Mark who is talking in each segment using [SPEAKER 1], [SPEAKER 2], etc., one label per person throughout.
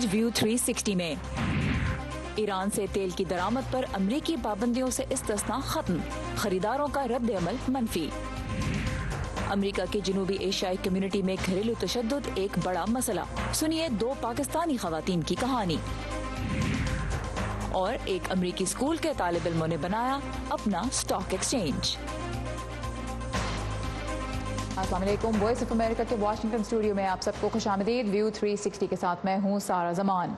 [SPEAKER 1] آج ویو 360 میں ایران سے تیل کی درآمد پر امریکی پابندیوں سے استثنا ختم، خریداروں کا رد عمل منفی۔ امریکہ کی جنوبی ایشیائی کمیونٹی میں گھریلو تشدد ایک بڑا مسئلہ، سنیے 2 پاکستانی خواتین کی کہانی۔ اور ایک امریکی اسکول کے طالب علموں نے بنایا اپنا اسٹاک ایکسچینج۔
[SPEAKER 2] السلام علیکم، وائس آف امریکہ کے واشنگٹن اسٹوڈیو میں آپ سب کو خوش آمدید۔ ویو 360 کے ساتھ میں ہوں سارا زمان۔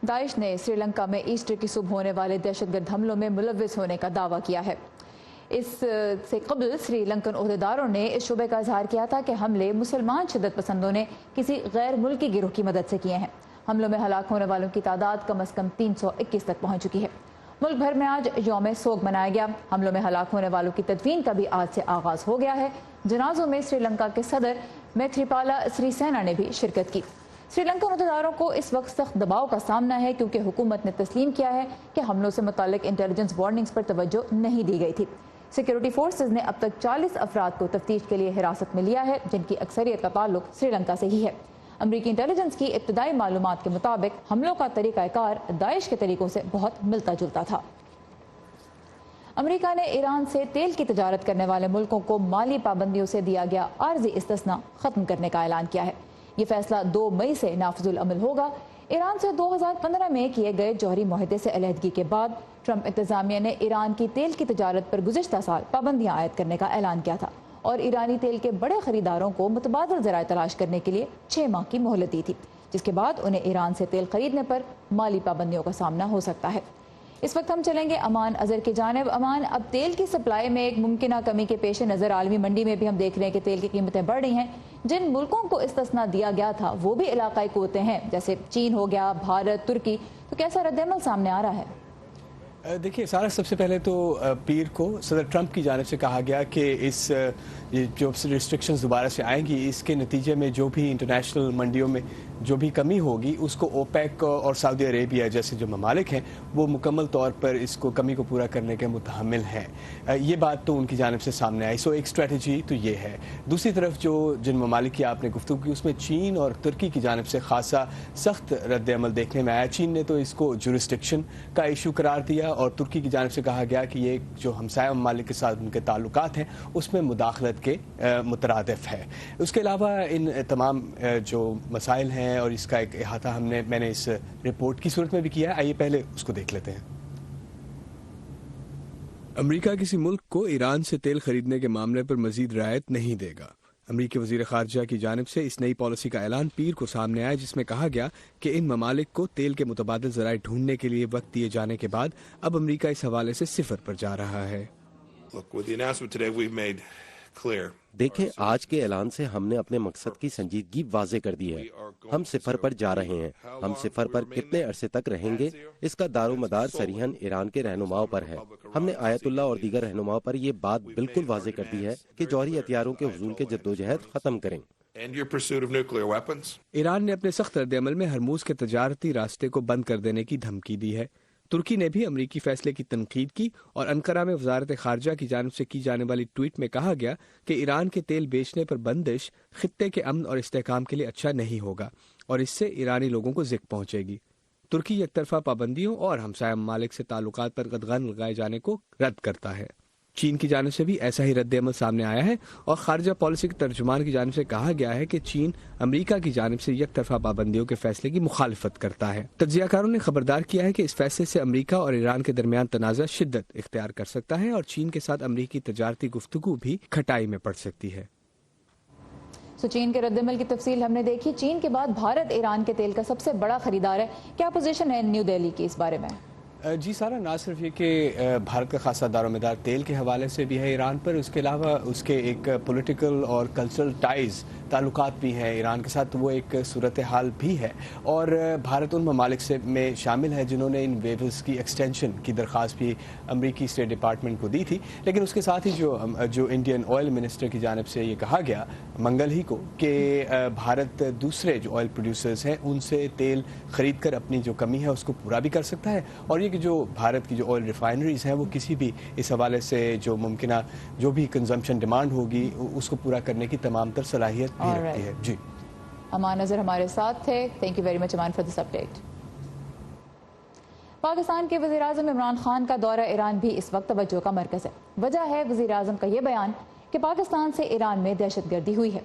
[SPEAKER 2] داعش نے سری لنکا میں ایسٹر کی صبح ہونے والے دہشت گرد حملوں میں ملوث ہونے کا دعویٰ کیا ہے۔ اس سے قبل سری لنکن عہدیداروں نے اس شبے کا اظہار کیا تھا کہ حملے مسلمان شدت پسندوں نے کسی غیر ملکی گروہ کی مدد سے کیے ہیں۔ حملوں میں ہلاک ہونے والوں کی تعداد کم از کم 321 تک پہنچ چکی ہے۔ ملک بھر میں آج یوم سوگ منایا گیا۔ حملوں میں ہلاک ہونے والوں کی تدفین کا بھی آج سے آغاز ہو گیا ہے۔ جنازوں میں سری لنکا کے صدر میتھریپالا سری سینا نے بھی شرکت کی۔ سری لنکن عہدیداروں کو اس وقت سخت دباؤ کا سامنا ہے کیونکہ حکومت نے تسلیم کیا ہے کہ حملوں سے متعلق انٹیلیجنس وارننگز پر توجہ نہیں دی گئی تھی۔ سیکیورٹی فورسز نے اب تک 40 افراد کو تفتیش کے لیے حراست میں لیا ہے، جن کی اکثریت کا تعلق سری لنکا سے ہی ہے۔ امریکی انٹیلیجنس کی ابتدائی معلومات کے مطابق حملوں کا طریقہ کار داعش کے طریقوں سے بہت ملتا جلتا تھا۔ امریکہ نے ایران سے تیل کی تجارت کرنے والے ملکوں کو مالی پابندیوں سے دیا گیا عارضی استثناء ختم کرنے کا اعلان کیا ہے۔ یہ فیصلہ 2 مئی سے نافذ العمل ہوگا۔ ایران سے 2015 میں کیے گئے جوہری معاہدے سے علیحدگی کے بعد ٹرمپ انتظامیہ نے ایران کی تیل کی تجارت پر گزشتہ سال پابندیاں عائد کرنے کا اعلان کیا تھا اور ایرانی تیل کے بڑے خریداروں کو متبادل ذرائع تلاش کرنے کے لیے 6 ماہ کی مہلت دی تھی، جس کے بعد انہیں ایران سے تیل خریدنے پر مالی پابندیوں کا سامنا ہو سکتا ہے۔ اس وقت ہم چلیں گے امان اظہر کی جانب۔ امان، اب تیل کی سپلائی میں ایک ممکنہ کمی کے پیش نظر عالمی منڈی میں بھی ہم دیکھ رہے ہیں کہ تیل کی قیمتیں بڑھ رہی ہیں۔ جن ملکوں کو استثناء دیا گیا تھا وہ بھی علاقائی قوتیں ہیں، جیسے چین ہو گیا، بھارت، ترکی، تو کیسا رد عمل سامنے آ رہا ہے؟
[SPEAKER 3] دیکھیے سارا، سب سے پہلے تو پیر کو صدر ٹرمپ کی جانب سے کہا گیا کہ اس جو ریسٹرکشنز دوبارہ سے آئیں گی، اس کے نتیجے میں جو بھی انٹرنیشنل منڈیوں میں جو بھی کمی ہوگی اس کو اوپیک اور سعودی عربیہ جیسے جو ممالک ہیں وہ مکمل طور پر اس کو کمی کو پورا کرنے کے متحمل ہیں۔ یہ بات تو ان کی جانب سے سامنے آئی۔ ایک اسٹریٹجی تو یہ ہے۔ دوسری طرف جو جن ممالک کی آپ نے گفتگو کی اس میں چین اور ترکی کی جانب سے خاصا سخت رد عمل دیکھنے میں آیا۔ چین نے تو اس کو جورسڈکشن کا ایشو قرار دیا اور ترکی کی جانب سے کہا گیا کہ یہ جو ہمسایہ ممالک کے ساتھ ان کے تعلقات ہیں اس میں مداخلت کے مترادف ہے۔ اس کے علاوہ ان تمام جو مسائل ہیں اور اس کا ایک احاطہ میں نے اس رپورٹ کی صورت میں بھی کیا ہے، آئیے پہلے اس کو دیکھ لیتے ہیں۔ امریکہ کسی ملک کو ایران سے تیل خریدنے کے معاملے پر مزید رعایت نہیں دے گا۔ امریکی وزیر خارجہ کی جانب سے اس نئی پالیسی کا اعلان پیر کو سامنے آیا، جس میں کہا گیا کہ ان ممالک کو تیل کے متبادل ذرائع ڈھونڈنے کے لیے وقت دیے جانے کے بعد اب امریکہ اس حوالے سے صفر پر جا رہا ہے۔
[SPEAKER 4] دیکھیں، آج کے اعلان سے ہم نے اپنے مقصد کی سنجیدگی واضح کر دی ہے۔ ہم صفر پر جا رہے ہیں۔ ہم صفر پر کتنے عرصے تک رہیں گے اس کا دار و مدار صریحاً ایران کے رہنماؤں پر ہے۔ ہم نے آیت اللہ اور دیگر رہنماؤں پر یہ بات بالکل واضح کر دی ہے کہ جوہری ہتھیاروں کے حصول کے جدوجہد ختم کریں۔
[SPEAKER 3] ایران نے اپنے سخت رد عمل میں ہرموز کے تجارتی راستے کو بند کر دینے کی دھمکی دی ہے۔ ترکی نے بھی امریکی فیصلے کی تنقید کی اور انقرہ میں وزارت خارجہ کی جانب سے کی جانے والی ٹویٹ میں کہا گیا کہ ایران کے تیل بیچنے پر بندش خطے کے امن اور استحکام کے لیے اچھا نہیں ہوگا اور اس سے ایرانی لوگوں کو ضرر پہنچے گی۔ ترکی یک طرفہ پابندیوں اور ہمسایہ ممالک سے تعلقات پر قدغن لگائے جانے کو رد کرتا ہے۔ چین کی جانب سے بھی ایسا ہی رد عمل سامنے آیا ہے اور خارجہ پالیسی کے ترجمان کی جانب سے کہا گیا ہے کہ چین امریکہ کی جانب سے یک طرفہ پابندیوں کے فیصلے کی مخالفت کرتا ہے۔ تجزیہ کاروں نے خبردار کیا ہے کہ اس فیصلے سے امریکہ اور ایران کے درمیان تنازع شدت اختیار کر سکتا ہے اور چین کے ساتھ امریکی تجارتی گفتگو بھی کھٹائی میں پڑ سکتی ہے۔
[SPEAKER 2] چین کے رد عمل کی تفصیل ہم نے دیکھی۔ چین کے بعد بھارت ایران کے تیل کا سب سے بڑا خریدار ہے۔ کیا پوزیشن ہے نیو دہلی کی اس بارے میں؟
[SPEAKER 3] جی سارا، نہ صرف یہ کہ بھارت کا خاصا دار و مدار تیل کے حوالے سے بھی ہے ایران پر، اس کے علاوہ اس کے ایک پولیٹیکل اور کلچرل ٹائز تعلقات بھی ہیں ایران کے ساتھ، وہ ایک صورتحال بھی ہے اور بھارت ان ممالک سے میں شامل ہے جنہوں نے ان ویوز کی ایکسٹینشن کی درخواست بھی امریکی اسٹیٹ ڈپارٹمنٹ کو دی تھی۔ لیکن اس کے ساتھ ہی جو انڈین آئل منسٹر کی جانب سے یہ کہا گیا منگل ہی کو کہ بھارت دوسرے جو آئل پروڈیوسرز ہیں ان سے تیل خرید کر اپنی جو کمی ہے اس کو پورا بھی کر سکتا ہے، اور یہ کہ جو بھارت کی جو آئل ریفائنریز ہیں وہ کسی بھی اس حوالے سے جو ممکنہ جو بھی کنزمپشن ڈیمانڈ ہوگی اس کو پورا کرنے کی تمام تر صلاحیت بھی رکھتی ہے۔ جی
[SPEAKER 2] امان نظر ہمارے ساتھ تھے. تھینک یو ویری مچ امان فار دس اپڈیٹ. پاکستان کے وزیر اعظم عمران خان کا دورہ ایران بھی اس وقت توجہ کا مرکز ہے. وجہ ہے وزیر اعظم کا یہ بیان کہ پاکستان سے ایران میں دہشت گردی ہوئی ہے.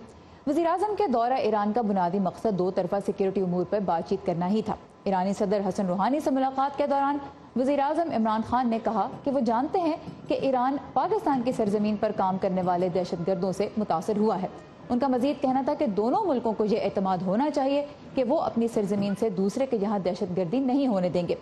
[SPEAKER 2] وزیر اعظم کے دورہ ایران کا بنیادی مقصد دو طرفہ سیکیورٹی امور پر بات چیت کرنا ہی تھا. ایرانی صدر حسن روحانی سے ملاقات کے دوران وزیر اعظم عمران خان نے کہا کہ وہ جانتے ہیں کہ ایران پاکستان کی سرزمین پر کام کرنے والے دہشت گردوں سے متاثر ہوا ہے. ان کا مزید کہنا تھا کہ دونوں ملکوں کو یہ اعتماد ہونا چاہیے کہ وہ اپنی سرزمین سے دوسرے کے یہاں دہشت گردی نہیں ہونے دیں گے.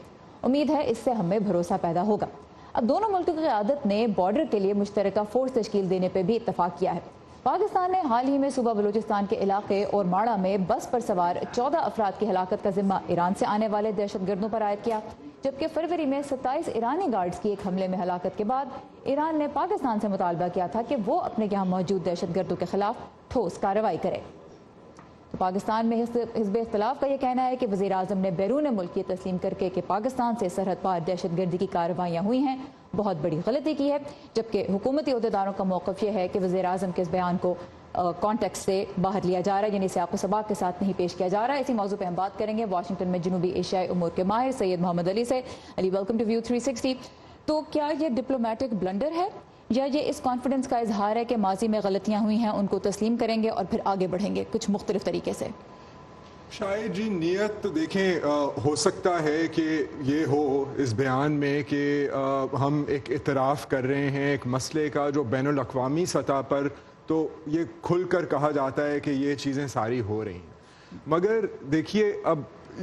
[SPEAKER 2] امید ہے اس سے ہمیں بھروسہ پیدا ہوگا. اب دونوں ملکوں کی قیادت نے بارڈر کے لیے مشترکہ فورس تشکیل دینے پہ بھی اتفاق کیا ہے. پاکستان نے حال ہی میں صوبہ بلوچستان کے علاقے اور ماڑا میں بس پر سوار 14 افراد کی ہلاکت کا ذمہ ایران سے آنے والے دہشت گردوں پر عائد کیا، جبکہ فروری میں 27 ایرانی گارڈز کی ایک حملے میں ہلاکت کے بعد ایران نے پاکستان سے مطالبہ کیا تھا کہ وہ اپنے یہاں موجود دہشت گردوں کے خلاف ٹھوس کارروائی کرے. تو پاکستان میں حزب اختلاف کا یہ کہنا ہے کہ وزیر اعظم نے بیرون ملک یہ تسلیم کر کے کہ پاکستان سے سرحد پار دہشت گردی کی کارروائیاں ہوئی ہیں بہت بڑی غلطی کی ہے، جبکہ حکومتی عہدیداروں کا موقف یہ ہے کہ وزیر اعظم کے اس بیان کو کانٹیکسٹ سے باہر لیا جا رہا ہے، یعنی سیاق و سباق کے ساتھ نہیں پیش کیا جا رہا ہے. اسی موضوع پہ ہم بات کریں گے واشنگٹن میں جنوبی ایشیائی امور کے ماہر سید محمد علی سے. علی ویلکم ٹو ویو 360. تو کیا یہ ڈپلومیٹک بلنڈر ہے یا یہ اس کانفیڈنس کا اظہار ہے کہ ماضی میں غلطیاں ہوئی ہیں ان کو تسلیم کریں گے اور پھر آگے بڑھیں گے کچھ مختلف طریقے سے؟
[SPEAKER 5] شاید جی نیت تو دیکھیں ہو سکتا ہے کہ یہ ہو اس بیان میں کہ ہم ایک اعتراف کر رہے ہیں ایک مسئلے کا جو بین الاقوامی سطح پر تو یہ کھل کر کہا جاتا ہے کہ یہ چیزیں ساری ہو رہی ہیں، مگر دیکھیے اب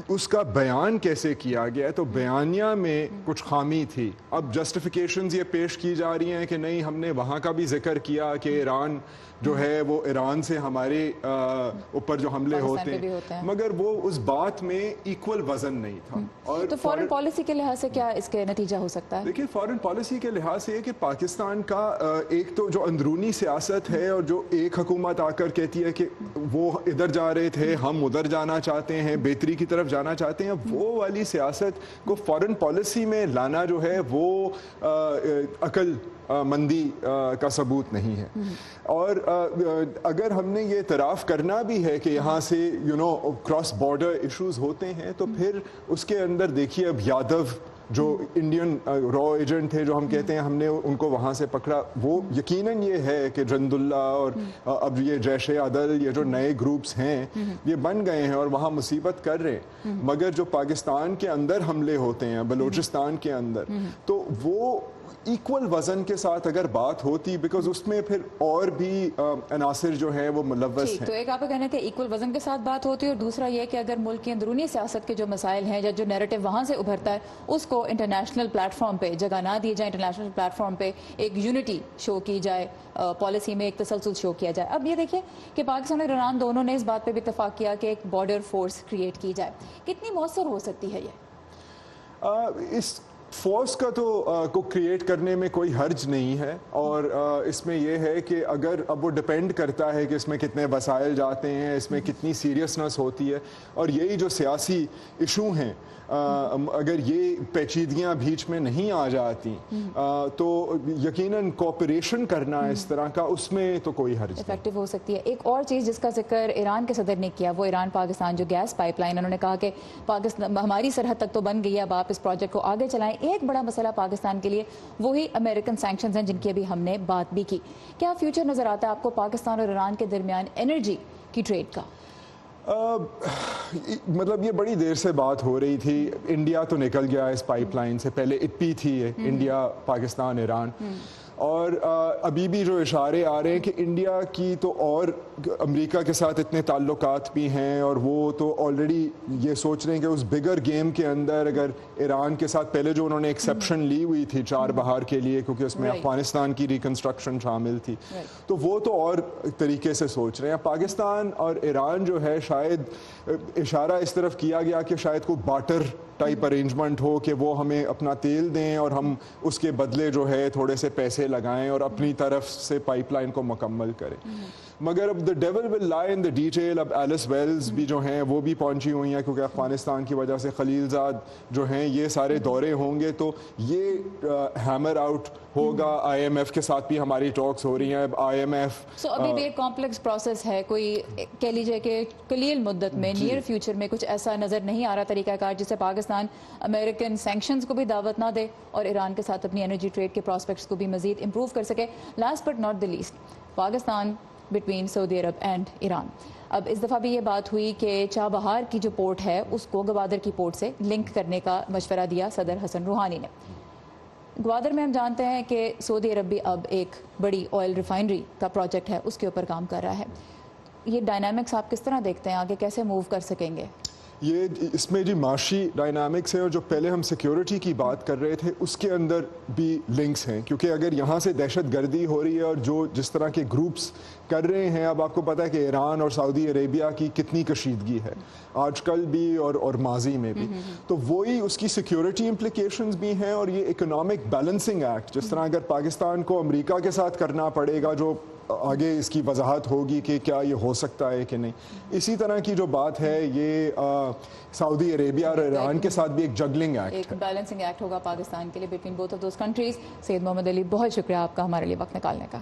[SPEAKER 5] اس کا بیان کیسے کیا گیا ہے تو بیانیہ میں کچھ خامی تھی. اب جسٹیفیکیشنز یہ پیش کی جا رہی ہیں کہ نہیں ہم نے وہاں کا بھی ذکر کیا کہ ایران جو ہے وہ ایران سے ہمارے اوپر جو حملے ہوتے ہیں، مگر وہ اس بات میں ایکول وزن نہیں تھا. اور
[SPEAKER 2] تو فورن پالیسی کے لحاظ سے کیا اس کے نتیجہ ہو سکتا ہے؟
[SPEAKER 5] دیکھیے فورن پالیسی کے لحاظ سے کہ پاکستان کا ایک تو جو اندرونی سیاست ہے اور جو ایک حکومت آ کر کہتی ہے کہ وہ ادھر جا رہے تھے ہم ادھر جانا چاہتے ہیں بہتری کی طرف جانا چاہتے ہیں، وہ والی سیاست کو فورن پالیسی میں لانا جو ہے وہ عقل مندی کا ثبوت نہیں ہے. اور اگر ہم نے یہ اعتراف کرنا بھی ہے کہ یہاں سے کراس بارڈر ایشوز ہوتے ہیں تو پھر اس کے اندر دیکھیے اب یادو جو انڈین را ایجنٹ تھے جو ہم کہتے ہیں ہم نے ان کو وہاں سے پکڑا، وہ یقیناً یہ ہے کہ جند اللہ اور اب یہ جیش عدل یہ جو نئے گروپس ہیں یہ بن گئے ہیں اور وہاں مصیبت کر رہے ہیں، مگر جو پاکستان کے اندر حملے ہوتے ہیں بلوچستان کے اندر تو وہ ایکول وزن کے ساتھ اگر بات ہوتی بیکاز اس میں پھر اور بھی عناصر جو ہیں وہ ملوث ہیں.
[SPEAKER 2] تو ایک آپ کا کہنا ہے کہ ایکول وزن کے ساتھ بات ہوتی ہے، اور دوسرا یہ کہ اگر ملک کی اندرونی سیاست کے جو مسائل ہیں یا جو نیریٹو وہاں سے ابھرتا ہے اس کو انٹرنیشنل پلیٹ فارم پہ جگہ نہ دی جائے، انٹرنیشنل پلیٹ فارم پہ ایک یونٹی شو کی جائے، پالیسی میں ایک تسلسل شو کیا جائے. اب یہ دیکھیں کہ پاکستان اور ایران دونوں نے اس بات پہ بھی اتفاق کیا کہ ایک بارڈر فورس کریٹ کی جائے. کتنی مؤثر ہو سکتی ہے یہ؟
[SPEAKER 5] اس فورس کا تو کو کریٹ کرنے میں کوئی حرج نہیں ہے، اور اس میں یہ ہے کہ اگر اب وہ ڈپینڈ کرتا ہے کہ اس میں کتنے وسائل جاتے ہیں، اس میں کتنی سیریسنس ہوتی ہے، اور یہی جو سیاسی ایشو ہیں اگر یہ پیچیدگیاں بیچ میں نہیں آ جاتی تو یقیناً کوپریشن کرنا اس طرح کا اس میں تو کوئی حرج نہیں
[SPEAKER 2] افیکٹو ہو سکتی ہے. ایک اور چیز جس کا ذکر ایران کے صدر نے کیا وہ ایران پاکستان جو گیس پائپ لائن، انہوں نے کہا کہ پاکستان ہماری سرحد تک تو بن گئی ہے، اب آپ اس پروجیکٹ کو آگے چلائیں. ایک بڑا مسئلہ پاکستان کے لیے وہی امریکن سینکشنز ہیں جن کی ابھی ہم نے بات بھی کی. کیا فیوچر نظر آتا ہے آپ کو پاکستان اور ایران کے درمیان انرجی کی ٹریڈ کا؟
[SPEAKER 5] مطلب یہ بڑی دیر سے بات ہو رہی تھی، انڈیا تو نکل گیا اس پائپ لائن سے، پہلے اپی تھی انڈیا پاکستان ایران، اور ابھی بھی جو اشارے آ رہے ہیں کہ انڈیا کی تو اور امریکہ کے ساتھ اتنے تعلقات بھی ہیں اور وہ تو آلریڈی یہ سوچ رہے ہیں کہ اس بگر گیم کے اندر اگر ایران کے ساتھ پہلے جو انہوں نے ایکسیپشن لی ہوئی تھی چار بہار کے لیے کیونکہ اس میں افغانستان کی ریکنسٹرکشن شامل تھی، تو وہ تو اور طریقے سے سوچ رہے ہیں. پاکستان اور ایران جو ہے شاید اشارہ اس طرف کیا گیا کہ شاید کوئی بارٹر ٹائپ ارینجمنٹ ہو کہ وہ ہمیں اپنا تیل دیں اور ہم اس کے بدلے جو ہے تھوڑے سے پیسے لگائیں اور اپنی طرف سے پائپ لائن کو مکمل کریں. مگر اب دا ڈیول ول لائی ان دا ڈیٹیل. اب ایلس ویلز بھی جو ہیں وہ بھی پہنچی ہوئی ہیں کیونکہ افغانستان کی وجہ سے خلیل زاد جو ہیں یہ سارے دورے ہوں گے, تو یہ ہیمر آؤٹ ہوگا. آئی ایم ایف کے ساتھ بھی ہماری ٹاکس ہو رہی ہیں. اب آئی ایم ایف
[SPEAKER 2] ابھی بھی ایک کمپلیکس پروسیس ہے, کوئی کہہ لیجیے کہ قلیل مدت میں نیئر فیوچر میں کچھ ایسا نظر نہیں آ رہا طریقہ کار جس سے پاکستان امریکن سینکشنز کو بھی دعوت نہ دے اور ایران کے ساتھ اپنی انرجی ٹریڈ کے پراسپیکٹس کو بھی مزید امپروو کر سکے. Last but not the least, Pakistan between Saudi Arab and Iran. اب اس دفعہ بھی یہ بات ہوئی کہ چابہار کی جو پورٹ ہے اس کو گوادر کی پورٹ سے لنک کرنے کا مشورہ دیا صدر حسن روحانی نے. گوادر میں ہم جانتے ہیں کہ سعودی عرب بھی اب ایک بڑی آئل ریفائنری کا پروجیکٹ ہے, اس کے اوپر کام کر رہا ہے. یہ ڈائنامکس آپ کس طرح دیکھتے ہیں, آگے کیسے موو کر سکیں گے؟
[SPEAKER 5] یہ اس میں جی معاشی ڈائنامکس ہے, اور جو پہلے ہم سیکیورٹی کی بات کر رہے تھے اس کے اندر بھی لنکس ہیں, کیونکہ اگر یہاں سے دہشت گردی ہو رہی ہے اور جو جس طرح کے گروپس کر رہے ہیں, اب آپ کو پتہ ہے کہ ایران اور سعودی عربیہ کی کتنی کشیدگی ہے آج کل بھی اور ماضی میں بھی, تو وہی اس کی سیکیورٹی امپلیکیشنز بھی ہیں. اور یہ اکنامک بیلنسنگ ایکٹ جس طرح اگر پاکستان کو امریکہ کے ساتھ کرنا پڑے گا, جو آگے اس کی وضاحت ہوگی کہ کیا یہ ہو سکتا ہے کہ نہیں, اسی طرح کی جو بات ہے یہ سعودی عربیہ اور ایران کے ساتھ بھی ایک جگلنگ ایکٹ,
[SPEAKER 2] ایک بیلنسنگ ایکٹ ہوگا پاکستان کے لیے between both of those countries. Syed Muhammad Ali, بہت شکریہ آپ کا ہمارے لیے وقت نکالنے کا.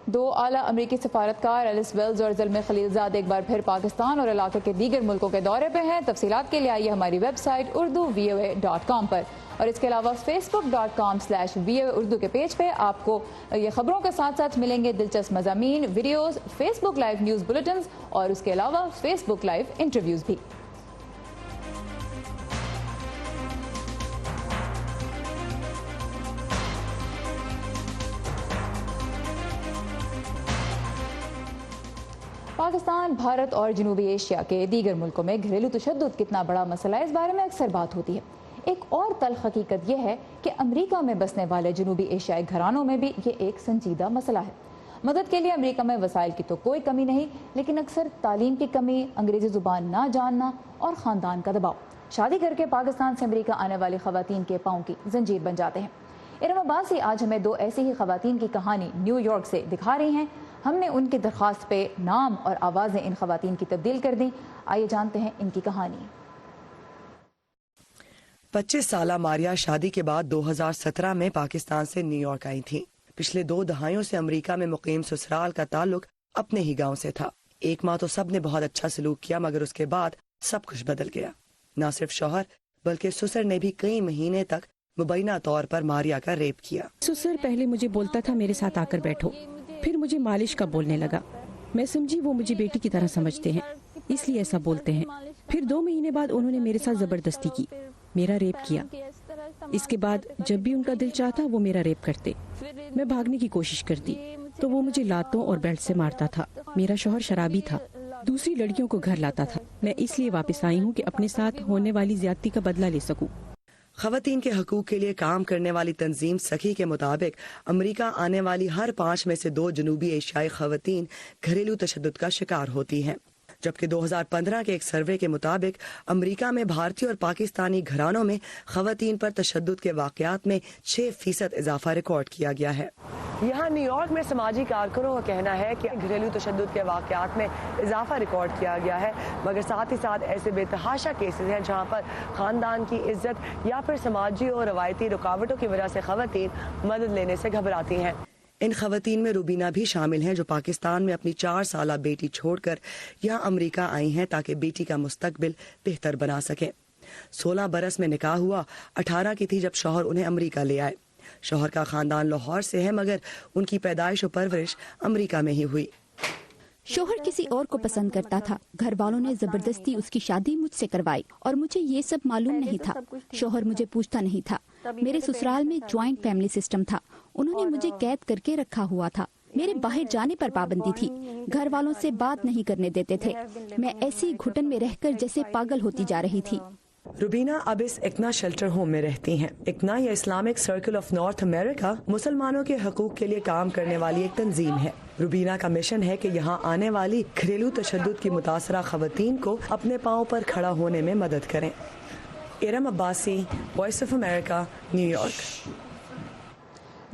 [SPEAKER 2] دو اعلیٰ امریکی سفارتکار ایلس ویلز اور زلمے خلیل زاد ایک بار پھر پاکستان اور علاقے کے دیگر ملکوں کے دورے پہ ہیں. تفصیلات کے لیے آئیے ہماری ویب سائٹ urdu.voa.com پر, اور اس کے علاوہ facebook.com/VOA اردو کے پیج پہ آپ کو یہ خبروں کے ساتھ ساتھ ملیں گے دلچسپ مضامین, ویڈیوز, فیس بک لائیو نیوز بلیٹنز اور اس کے علاوہ فیس بک لائیو انٹرویوز بھی. پاکستان, بھارت اور جنوبی ایشیا کے دیگر ملکوں میں گھریلو تشدد کتنا بڑا مسئلہ ہے, اس بارے میں اکثر بات ہوتی ہے. ایک اور تلخ حقیقت یہ ہے کہ امریکہ میں بسنے والے جنوبی ایشیائی گھرانوں میں بھی یہ ایک سنجیدہ مسئلہ ہے. مدد کے لیے امریکہ میں وسائل کی تو کوئی کمی نہیں, لیکن اکثر تعلیم کی کمی, انگریزی زبان نہ جاننا اور خاندان کا دباؤ شادی کر کے پاکستان سے امریکہ آنے والی خواتین کے پاؤں کی زنجیر بن جاتے ہیں. ارم عباسی آج ہمیں دو ایسی ہی خواتین کی کہانی نیو یارک سے دکھا رہی ہیں. ہم نے ان کی درخواست پہ نام اور آوازیں ان خواتین کی تبدیل کر دیں. آئیے جانتے ہیں ان کی کہانی.
[SPEAKER 6] 25 سالہ ماریا شادی کے بعد 2017 میں پاکستان سے نیو یارک آئی تھیں. پچھلے 2 دہائیوں سے امریکہ میں مقیم سسرال کا تعلق اپنے ہی گاؤں سے تھا. 1 ماہ تو سب نے بہت اچھا سلوک کیا, مگر اس کے بعد سب کچھ بدل گیا. نہ صرف شوہر بلکہ سسر نے بھی کئی مہینے تک مبینہ طور پر ماریا کا ریپ کیا.
[SPEAKER 7] سسر پہلے مجھے بولتا تھا میرے ساتھ آ کر بیٹھو, پھر مجھے مالش کا بولنے لگا. میں سمجھی وہ مجھے بیٹی کی طرح سمجھتے ہیں اس لیے ایسا بولتے ہیں. پھر 2 مہینے بعد انہوں نے میرے ساتھ زبردستی کی, میرا ریپ کیا. اس کے بعد جب بھی ان کا دل چاہتا وہ میرا ریپ کرتے. میں بھاگنے کی کوشش کرتی تو وہ مجھے لاتوں اور بیلٹ سے مارتا تھا. میرا شوہر شرابی تھا, دوسری لڑکیوں کو گھر لاتا تھا. میں اس لیے واپس آئی ہوں کہ اپنے ساتھ ہونے والی زیادتی کا بدلہ لے سکوں.
[SPEAKER 6] خواتین کے حقوق کے لیے کام کرنے والی تنظیم سخی کے مطابق امریکہ آنے والی ہر 5 میں سے 2 جنوبی ایشیائی خواتین گھریلو تشدد کا شکار ہوتی ہیں. جبکہ 2015 کے ایک سروے کے مطابق امریکہ میں بھارتی اور پاکستانی گھرانوں میں خواتین پر تشدد کے واقعات میں 6% اضافہ ریکارڈ کیا گیا ہے. یہاں نیو یارک میں سماجی کارکنوں کا کہنا ہے کہ گھریلو تشدد کے واقعات میں اضافہ ریکارڈ کیا گیا ہے, مگر ساتھ ہی ساتھ ایسے بے تحاشا کیسز ہیں جہاں پر خاندان کی عزت یا پھر سماجی اور روایتی رکاوٹوں کی وجہ سے خواتین مدد لینے سے گھبراتی ہیں. ان خواتین میں روبینہ بھی شامل ہیں جو پاکستان میں اپنی 4 سالہ بیٹی چھوڑ کر یہاں امریکہ آئی ہیں تاکہ بیٹی کا مستقبل بہتر بنا سکیں. 16 برس میں نکاح ہوا, 18 کی تھی جب شوہر انہیں امریکہ لے آئے. شوہر کا خاندان لاہور سے ہے مگر ان کی پیدائش و پرورش امریکہ میں ہی ہوئی.
[SPEAKER 8] شوہر کسی اور کو پسند کرتا تھا. گھر والوں نے زبردستی اس کی شادی مجھ سے کروائی اور مجھے یہ سب معلوم نہیں تھا. شوہر مجھے پوچھتا نہیں تھا. میرے سسرال میں جوائنٹ فیملی سسٹم تھا. انہوں نے مجھے قید کر کے رکھا ہوا تھا. میرے باہر جانے پر پابندی تھی. گھر والوں سے بات نہیں کرنے دیتے تھے. میں ایسی گھٹن میں رہ کر جیسے پاگل ہوتی جا رہی تھی.
[SPEAKER 6] روبینہ اب اس اکنا شیلٹر ہوم میں رہتی ہیں. اکنا یا اسلامک سرکل آف نارتھ امریکہ مسلمانوں کے حقوق کے لیے کام کرنے والی ایک تنظیم ہے. روبینہ کا مشن ہے کہ یہاں آنے والی گھریلو تشدد کی متاثرہ خواتین کو اپنے پاؤں پر کھڑا ہونے میں مدد کریں. Iram Abbasi, Voice of America, New York.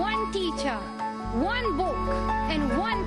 [SPEAKER 8] One teacher, one book and one